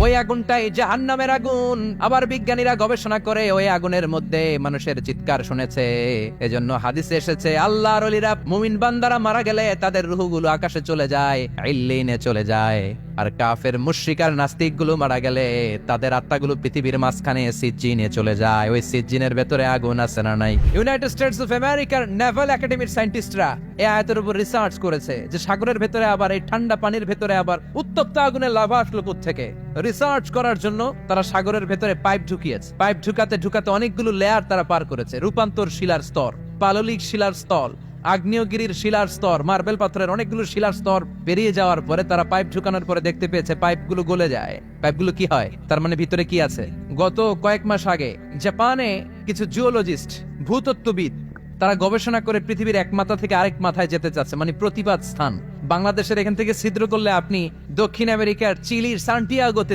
ওই আগুনটাই জাহান্নামের আগুন। আবার বিজ্ঞানীরা গবেষণা করে ওই আগুনের মধ্যে মানুষের চিৎকার শুনেছে। এজন্য হাদিসে এসেছে আল্লাহর ওলিরা মুমিন বান্দারা মারা গেলে তাদের রূহগুলো আকাশে চলে যায়, ইল্লিনে চলে যায়। আর কাফের মুশরিক আর নাস্তিক গুলো মারা গেলে তাদের আত্মাগুলো পৃথিবীর মাঝখানে সিজ্জিনে চলে যায়। ওই সিজ্জিনের ভেতরে আগুন আছে না নাই? ইউনাইটেড স্টেটস অফ আমেরিকার নেভাল একাডেমির সায়েন্টিস্টরা এই আয়াতের উপর রিসার্চ করেছে যে সাগরের ভেতরে আবার এই ঠান্ডা পানির ভেতরে আবার উত্তপ্ত আগুনের লাভা আসলো থেকে। রিসার্চ করার জন্য তারা সাগরের ভেতরে পাইপ ঢুকিয়েছে। পাইপ ঢুকাতে ঢুকাতে অনেকগুলো লেয়ার তারা পার করেছে। রূপান্তর শিলার স্তর, পাললিক শিলার স্তর, আগ্নেয়গিরির শিলার স্তর, মার্বেল পাথরের অনেকগুলো শিলার স্তর পেরিয়ে যাওয়ার পরে তারা পাইপ ঢুকানোর পরে দেখতে পেয়েছে পাইপগুলো গলে যায়। পাইপগুলো কি হয়? তার মানে ভিতরে কি আছে? গত কয়েক মাস আগে জাপানে কিছু জিওলজিস্ট, ভূতত্ত্ববিদ, তারা গবেষণা করে পৃথিবীর এক মাথা থেকে আরেক মাথায় যেতে চাচ্ছে, মানে প্রতিবাদ স্থান। বাংলাদেশের এখান থেকে ছিদ্র করলে আপনি দক্ষিণ আমেরিকার চিলির সান্টিয়াগোতে